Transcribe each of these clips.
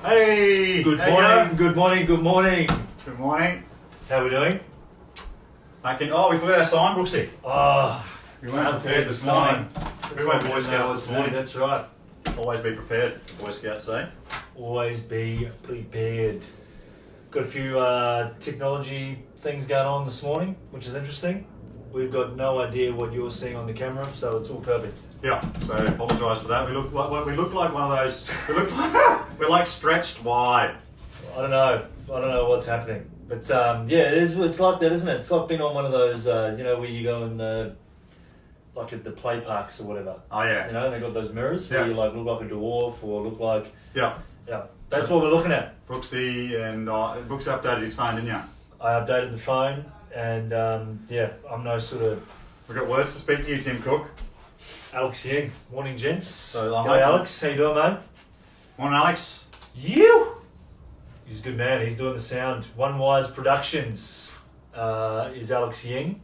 Hey! Good how you morning, going? good morning, good morning. Good morning. How are we doing? Back in. Oh, we forgot our sign, Brooksy. Oh, We weren't prepared this morning. We went Boy Scouts this morning. That's right. Always be prepared, the Boy Scouts say. Always be prepared. Got a few technology things going on this morning, which is interesting. We've got no idea what you're seeing on the camera, so it's all perfect. Yeah, so apologise for that. We look like one of those. We're like stretched wide. I don't know what's happening. But yeah, it's like that, isn't it? It's like being on one of those, where you go in like at the play parks or whatever. Oh yeah. You know, and they've got those mirrors where you like look like a dwarf or look like... Yeah. Yeah, that's what we're looking at. Brooksy and Brooksy updated his phone, didn't you? I updated the phone and I'm no sort of... We've got words to speak to you, Tim Cook. Alex Ying. Morning, gents. So, G'day, Alex. How you doing, mate? Morning, Alex. You. He's a good man. He's doing the sound. One Wise Productions is Alex Ying.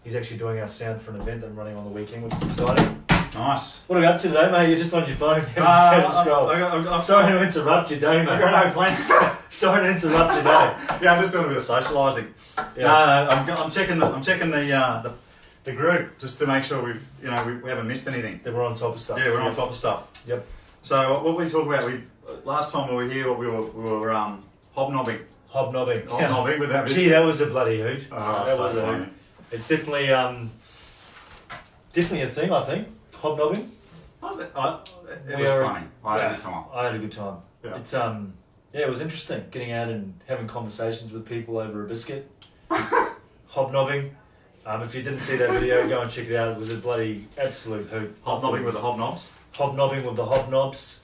He's actually doing our sound for an event that I'm running on the weekend, which is exciting. Nice. What are we up to today, mate? You're just on your phone. Sorry to interrupt your day, mate. I've got no plans. Sorry to interrupt your day. Yeah, I'm just doing a bit of socialising. Yeah. No, I'm checking the group just to make sure we haven't missed anything. That we're on top of stuff. Yeah, we're on top of stuff. Yep. So what we talk about? Last time we were here, we were hobnobbing. Hobnobbing. Hobnobbing with our biscuits. Gee, that was a bloody hoot. Oh, that so was a funny. hoot. It's definitely a thing, I think. Hobnobbing. It was funny. I had a good time. I had a good time. Yeah. It's it was interesting getting out and having conversations with people over a biscuit. Hobnobbing. If you didn't see that video, go and check it out. It was a bloody absolute hoot. Hobnobbing with the hobnobs. Hobnobbing with the hobnobs.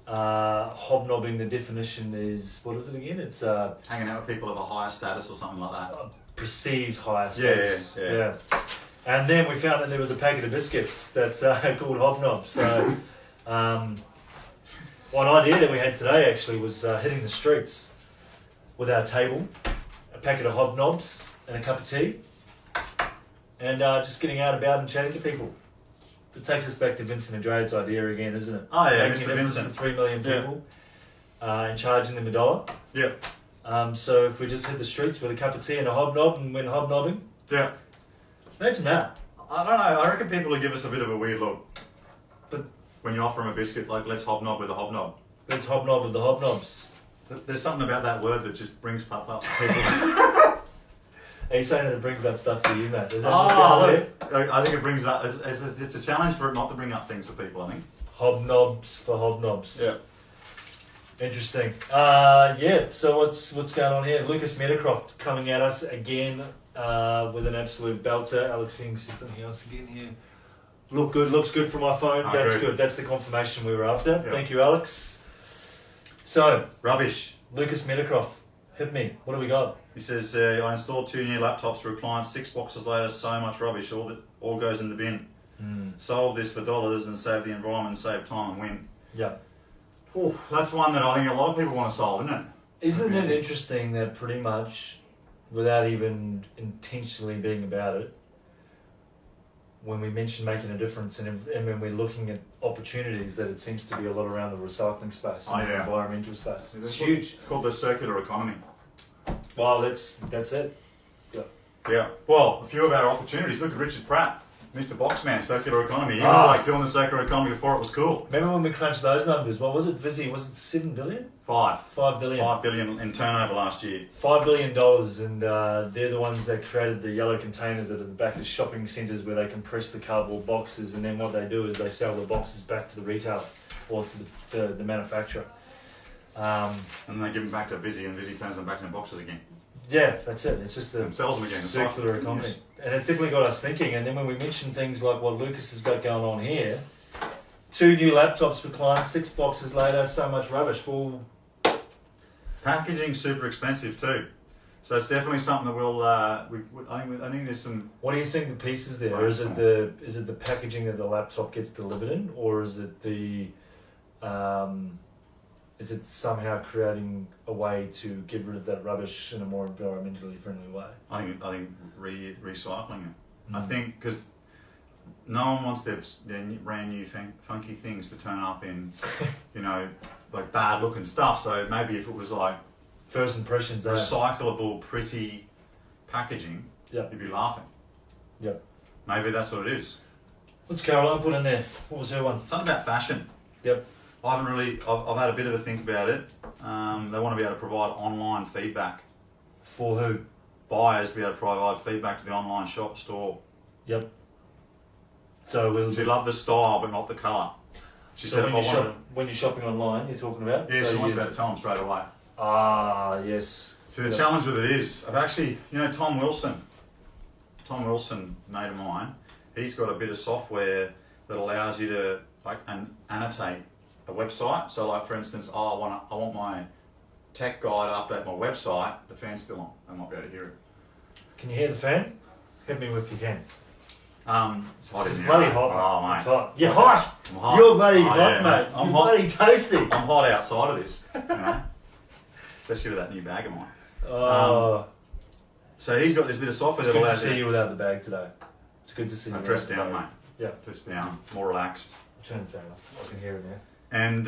Hobnobbing, the definition is, what is it again? It's Hanging out with people of a higher status or something like that. perceived higher status. Yeah. And then we found that there was a packet of biscuits that's called Hobnob. So one idea that we had today actually was hitting the streets with our table, a packet of Hobnobs and a cup of tea, and just getting out about and chatting to people. It takes us back to Vincent and Drade's idea again, isn't it? Oh yeah, Making Mr. a difference Vincent. to 3 million people and charging them $1. Yeah. So if we just hit the streets with a cup of tea and a hobnob and went hobnobbing, Yeah. imagine that. I don't know. I reckon people would give us a bit of a weird look. But when you offer them a biscuit, like let's hobnob with a hobnob. let's hobnob with the hobnobs. There's something about that word that just brings pop up to people. Are you saying that it brings up stuff for you, Matt? Is that look, I think it brings up. It's a challenge for it not to bring up things for people. I think. Hobnobs for hobnobs. Yeah. Interesting. So what's going on here? Lucas Metacroft coming at us again with an absolute belter. Alex Ying said something else again here. Looks good from my phone. I That's agree. good. That's the confirmation we were after. Yeah. Thank you, Alex. So, Rubbish. Lucas Metacroft, hit me. What do we got? He says, I installed 2 new laptops for a client, 6 boxes later, so much rubbish, all goes in the bin. Sold this for dollars and save the environment, save time and win. Yeah. Ooh, that's one that I think a lot of people want to solve, isn't it? Isn't it interesting that pretty much, without even intentionally being about it, when we mention making a difference and when we're looking at opportunities, that it seems to be a lot around the recycling space and the environmental space. It's huge. It's called the circular economy. Wow, that's it. Yeah. Well, a few of our opportunities. Look at Richard Pratt, Mr. Boxman, circular economy. He was like doing the circular economy before it was cool. Remember when we crunched those numbers? What was it, Vizzy? Was it 7 billion? 5 billion. 5 billion in turnover last year. $5 billion, and they're the ones that created the yellow containers that are at the back of shopping centres where they compress the cardboard boxes, and then what they do is they sell the boxes back to the retailer or to the manufacturer. And then they give them back to Vizzy, and Vizzy turns them back into boxes again. Yeah, that's it. It's just a And sells them again. It's circular like, economy. goodness. And it's definitely got us thinking. And then when we mention things like what Lucas has got going on here, 2 new laptops for clients, 6 boxes later, so much rubbish. Well, Packaging's super expensive too. So it's definitely something that we'll. I think there's some. what do you think the piece is there? Right. Is it the packaging that the laptop gets delivered in, or is it is it somehow creating a way to get rid of that rubbish in a more environmentally friendly way? I think recycling it. I think because no one wants their brand new funky things to turn up in, like bad looking stuff. So maybe if it was like First impressions, recyclable, pretty packaging, Yep. you'd be laughing. Yep. Maybe that's what it is. What's Caroline put in there? What was her one? Something about fashion. Yep. I haven't really. I've had a bit of a think about it. They want to be able to provide online feedback. For who? Buyers be able to provide feedback to the online store. Yep. So we'll. She loved the style, but not the colour. She So said when, if I you wanted. when you're shopping online, you're talking about. Yeah, so she wants you- me to tell them straight away. Ah, yes. So the Yep. challenge with it is, I've actually, Tom Wilson, mate of mine, he's got a bit of software that allows you to annotate a website. So like for instance, I want my tech guy to update my website. The fan's still on. I might be able to hear it. Can you hear the fan? Hit me if you can. It's hot in It's here, bloody mate. hot. Oh, mate. mate. It's hot. You're I'm hot. I'm hot. You're bloody Oh, hot, yeah, mate. I'm You're hot. bloody toasty. I'm hot outside of this, especially with that new bag of mine. Oh, So he's got this bit of software it's that good to allows see you. you without the bag today. It's good to see you. I'm without dressed the down, bag. mate. Yeah. Dressed down, more relaxed. Turn the fan off. I can hear it now. And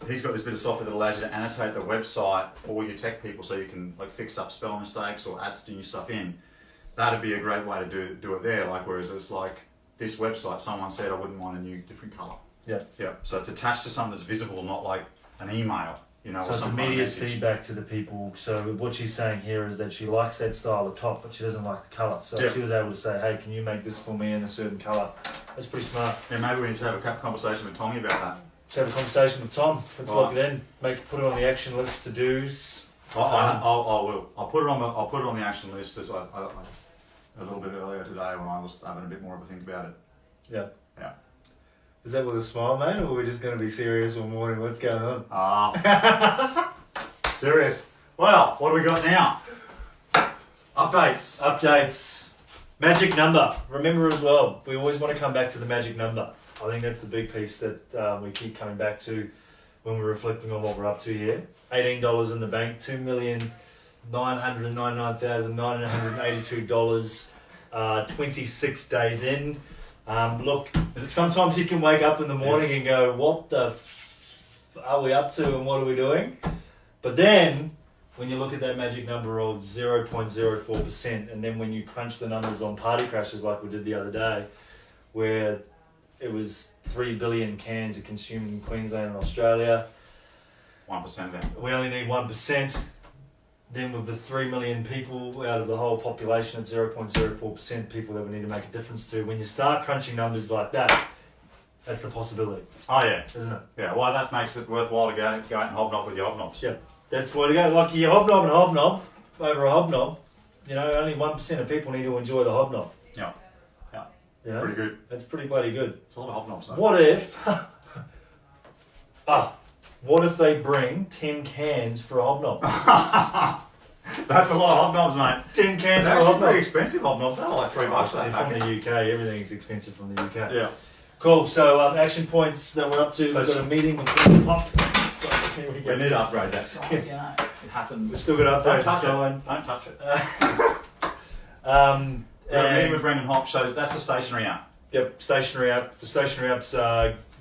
he's got this bit of software that allows you to annotate the website for your tech people, so you can like fix up spell mistakes or add new stuff in. That'd be a great way to do it there. Like whereas it's like this website, someone said I wouldn't mind a new different colour. Yeah. Yeah. So it's attached to something that's visible, not like an email. So or it's some kind of immediate message. feedback to the people. So what she's saying here is that she likes that style of top, but she doesn't like the colour. So Yeah. she was able to say, hey, can you make this for me in a certain colour? That's pretty smart. Yeah, maybe we need to have a conversation with Tommy about that. Let's have a conversation with Tom. Let's Right. lock it in. Put it on the action list to do's. I will. I'll put it on the action list as a little bit earlier today when I was having a bit more of a think about it. Yeah. Yeah. Is that with a smile, mate, or are we just going to be serious all morning? What's going on? Serious. Well, what do we got now? Updates. Updates. Magic number. Remember as well, we always want to come back to the magic number. I think that's the big piece that we keep coming back to when we're reflecting on what we're up to here. $18 in the bank, $2,999,982, 26 days in. Look, sometimes you can wake up in the morning Yes. and go, what the are we up to and what are we doing? But then, when you look at that magic number of 0.04%, and then when you crunch the numbers on party crashes like we did the other day, where it was 3 billion cans are consumed in Queensland and Australia, 1% then. we only need 1%. Then with the 3 million people out of the whole population at 0.04% people that we need to make a difference to, when you start crunching numbers like that, that's the possibility, Oh yeah. isn't it? Yeah. Well, that makes it worthwhile to go out and hobnob with your hobnobs. Yeah. That's where to go. Like you hobnob and hobnob over a hobnob, only 1% of people need to enjoy the hobnob. Yeah. Yeah. You know? Pretty good. That's pretty bloody good. It's a lot of hobnobs though. What if what if they bring 10 cans for a hobnob? That's a lot of hobnobs, mate. 10 cans They're for a actually hobnob. pretty expensive hobnobs. They're like $3 They're that from packet. the UK, everything's expensive from the UK. Yeah. Cool, so action points that we're up to. So We've got a meeting with Here we We go. need to upgrade that. So, it happens. We've still got to Don't upgrade the touch sign. it. Don't touch it. And- We're meeting with Brendan Hop, so that's the stationary app. Yep, stationary app. The stationary apps,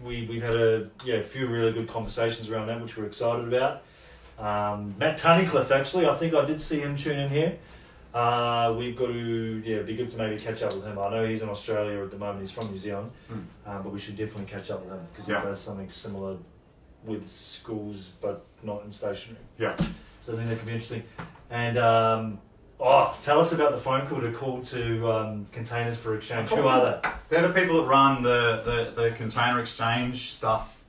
we've had a few really good conversations around that, which we're excited about. Matt Tunnicliffe, actually, I think I did see him tune in here. We've got to, it'd be good to maybe catch up with him. I know he's in Australia at the moment, he's from New Zealand, but we should definitely catch up with him because he does something similar with schools, but not in stationary. Yeah. So I think that could be interesting. And tell us about the phone call to Containers for Exchange. Who are they? They're the people that run the container exchange stuff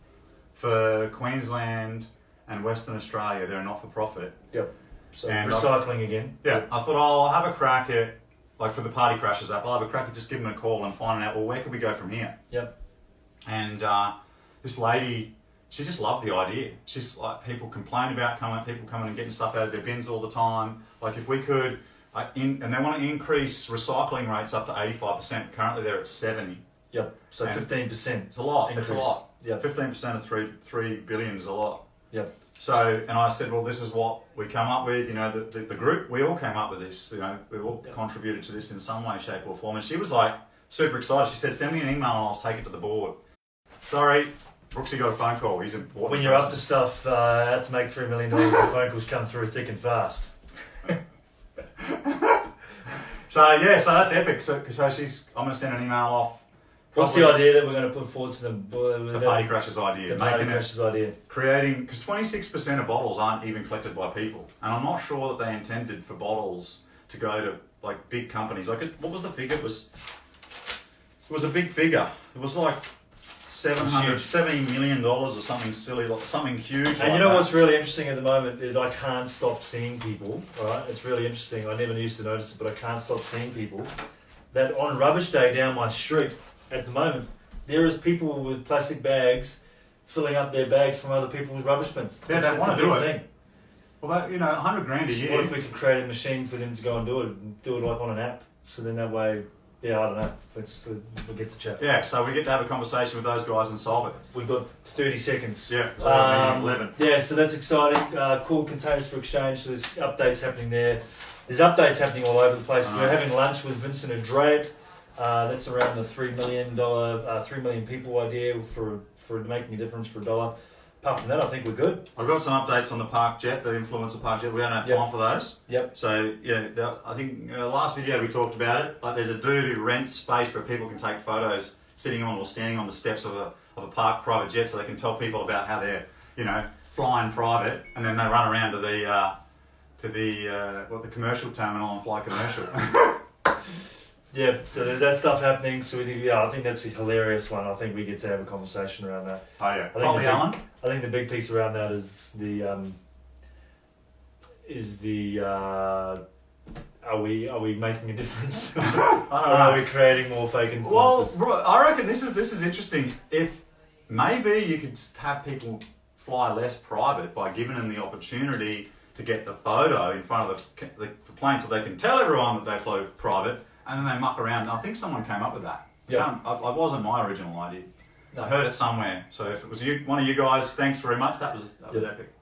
for Queensland and Western Australia. They're a not-for-profit. Yep. So And recycling again. Yeah, I thought I'll have a crack at, like for the Party Crashers app, I'll have a crack at just giving them a call and finding out, well, where could we go from here? Yep. And this lady, she just loved the idea. She's like, people complain about people coming and getting stuff out of their bins all the time. Like if we could, and they want to increase recycling rates up to 85%. Currently they're at 70. Yep. So And 15%. It's a lot. Increase. It's a lot. Yep. 15% of 3 billion is a lot. Yep. So, and I said, well, this is what we come up with. The group, we all came up with this. We all contributed to this in some way, shape, or form. And she was like super excited. She said, send me an email and I'll take it to the board. Sorry, Brooksy got a phone call. He's important. When you're up to stuff, how to make $3 million, the phone calls come through thick and fast. So yeah, so that's epic. So I'm going to send an email off. What's the idea that we're going to put forward to them? The Party Crashers idea. The Party Crashers idea. Creating, because 26% of bottles aren't even collected by people, and I'm not sure that they intended for bottles to go to like big companies. Like, what was the figure? It was a big figure. It was like $70 million or something silly, like something huge. And like you know that. what's really interesting at the moment is I can't stop seeing people. Right, it's really interesting. I never used to notice it, but I can't stop seeing people that on rubbish day down my street at the moment there is people with plastic bags filling up their bags from other people's rubbish bins. Yeah, they want to do it. Thing. Well, that, you know, $100 grand a year. What if we could create a machine for them to go and do it like on an app? So then that way, yeah, I don't know. We'll get to chat. Yeah, so we get to have a conversation with those guys and solve it. We've got 30 seconds. Yeah, 11. Yeah, so that's exciting. Cool Containers for Exchange. So there's updates happening there. There's updates happening all over the place. We're having lunch with Vincent Adrait. That's around the $3 million people idea for making a difference for $1. Apart from that, I think we're good. I've got some updates on the Park Jet, the influencer Park Jet. We don't have time for those. Yep. So, yeah, I think last video we talked about it. Like, there's a dude who rents space where people can take photos sitting on or standing on the steps of a park private jet, so they can tell people about how they're, flying private, and then they run around to the commercial terminal and fly commercial. Yeah, so there's that stuff happening. So I think that's a hilarious one. I think we get to have a conversation around that. Oh yeah, I Alan. I think the big piece around that is are we making a difference? I don't know. Are we creating more fake influencers? Well, I reckon this is interesting. If maybe you could have people fly less private by giving them the opportunity to get the photo in front of the plane, so they can tell everyone that they flew private, and then they muck around. And I think someone came up with that. Yeah. It wasn't my original idea. No. I heard it somewhere. So if it was one of you guys, thanks very much. That was epic.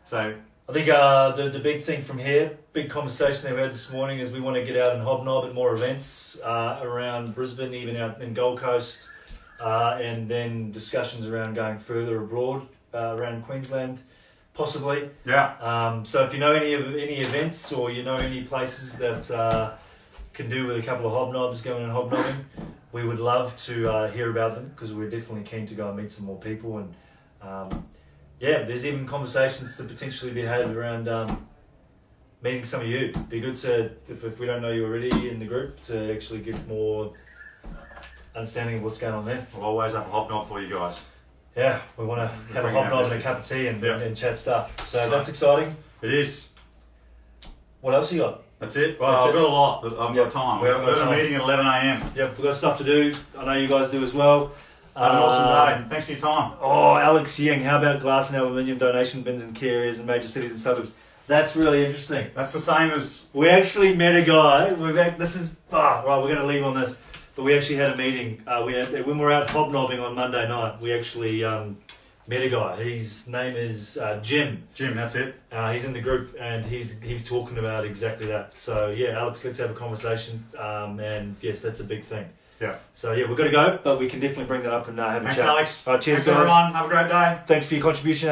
So I think the big thing from here, big conversation that we had this morning, is we want to get out and hobnob at more events around Brisbane, even out in Gold Coast, and then discussions around going further abroad around Queensland, possibly. yeah, So if you know any events, or you know any places that can do with a couple of hobnobs going and hobnobbing, we would love to hear about them, because we're definitely keen to go and meet some more people. And there's even conversations to potentially be had around meeting some of you. Be good to, if we don't know you already in the group, to actually get more understanding of what's going on there. we'll always have a hobnob for you guys. Yeah, we want to have a Bring our hobnob and a business. cup of tea and, Yeah. and chat stuff. So that's exciting. It is. What else you got? That's it. Well, That's I've it. got a lot, but I've Yep. got time. We We've haven't got got a time. meeting at 11 a.m. Yep, we've got stuff to do. I know you guys do as well. Have an awesome day. Thanks for your time. Oh, Alex Ying, how about glass and aluminium donation bins in key areas in major cities and suburbs? That's really interesting. That's the same as We actually met a guy. Right, we're going to leave on this. But we actually had a meeting. When we were out hobnobbing on Monday night, we actually met a guy. His name is Jim. Jim. That's it. He's in the group, and he's talking about exactly that. So yeah, Alex, let's have a conversation. And yes, that's a big thing. Yeah. So yeah, we've got to go, but we can definitely bring that up and have a Thanks, chat. Alex. All right, cheers, Thanks, guys. everyone. Have a great day. Thanks for your contribution,